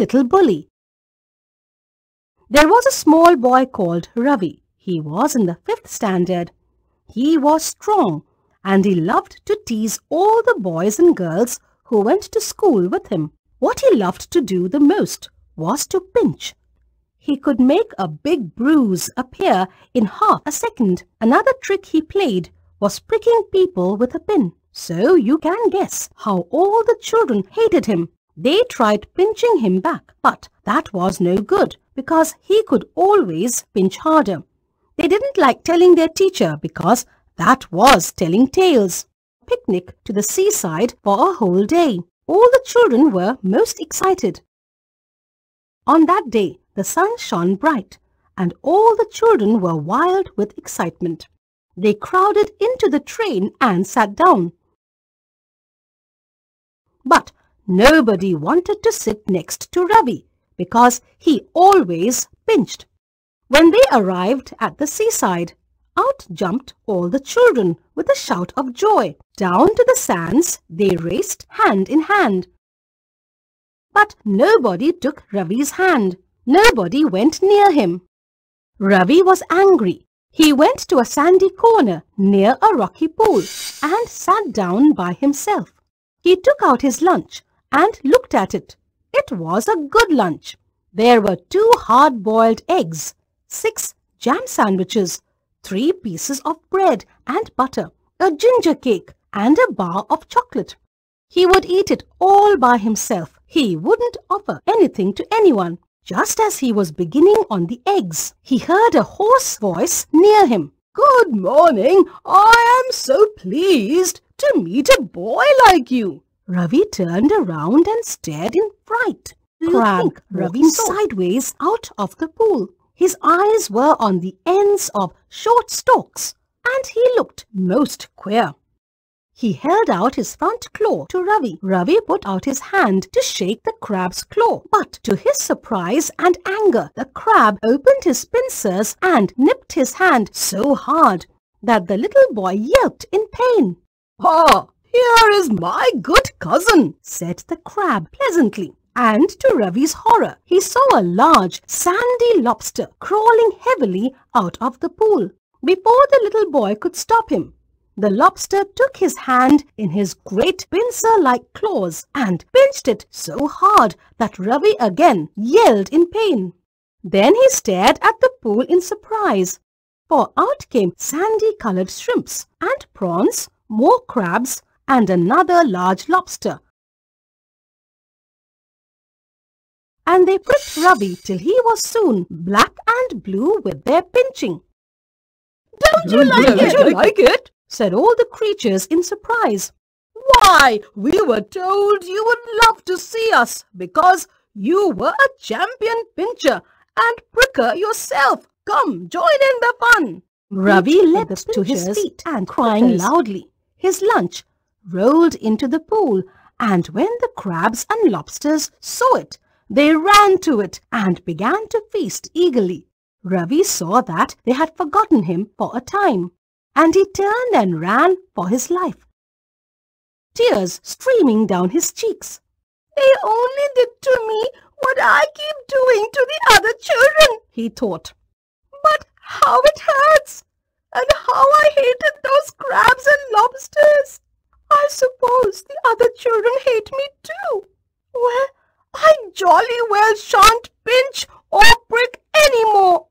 little bully. There was a small boy called Ravi. He was in the 5th standard. He was strong and he loved to tease all the boys and girls who went to school with him. What he loved to do the most was to pinch. He could make a big bruise appear in half a second. Another trick he played was pricking people with a pin. So you can guess how all the children hated him. They tried pinching him back, but that was no good because he could always pinch harder. They didn't like telling their teacher because that was telling tales. Picnic to the seaside for a whole day. All the children were most excited. On that day, the sun shone bright and all the children were wild with excitement. They crowded into the train and sat down. But nobody wanted to sit next to Ravi because he always pinched. When they arrived at the seaside, out jumped all the children with a shout of joy. Down to the sands they raced hand in hand. But nobody took Ravi's hand. Nobody went near him. Ravi was angry. He went to a sandy corner near a rocky pool and sat down by himself. He took out his lunch and looked at it. It was a good lunch. There were 2 hard-boiled eggs, 6 jam sandwiches, 3 pieces of bread and butter, a ginger cake and a bar of chocolate. He would eat it all by himself. He wouldn't offer anything to anyone. Just as he was beginning on the eggs, he heard a hoarse voice near him. "Good morning. I am so pleased to meet a boy like you." Ravi turned around and stared in fright. Crab Ravi sideways out of the pool. His eyes were on the ends of short stalks, and he looked most queer. He held out his front claw to Ravi. Ravi put out his hand to shake the crab's claw. But to his surprise and anger, the crab opened his pincers and nipped his hand so hard that the little boy yelped in pain. "Ah, here is my good cousin," said the crab pleasantly. And to Ravi's horror, he saw a large, sandy lobster crawling heavily out of the pool. Before the little boy could stop him, the lobster took his hand in his great pincer-like claws and pinched it so hard that Ravi again yelled in pain. Then he stared at the pool in surprise, for out came sandy-colored shrimps and prawns, more crabs, and another large lobster. And they pricked Ravi till he was soon black and blue with their pinching. Don't you like it? Said all the creatures in surprise. "Why, we were told you would love to see us because you were a champion pincher and pricker yourself. Come, join in the fun." Ravi leapt to his feet and crying loudly. His lunch rolled into the pool, and when the crabs and lobsters saw it, they ran to it and began to feast eagerly. Ravi saw that they had forgotten him for a time, and he turned and ran for his life, tears streaming down his cheeks. "They only did to me what I keep doing to the other children," he thought. "But how it hurts, and how I hated those crabs and lobsters. I suppose the other children hate me too. Well, I jolly well shan't pinch or prick any more."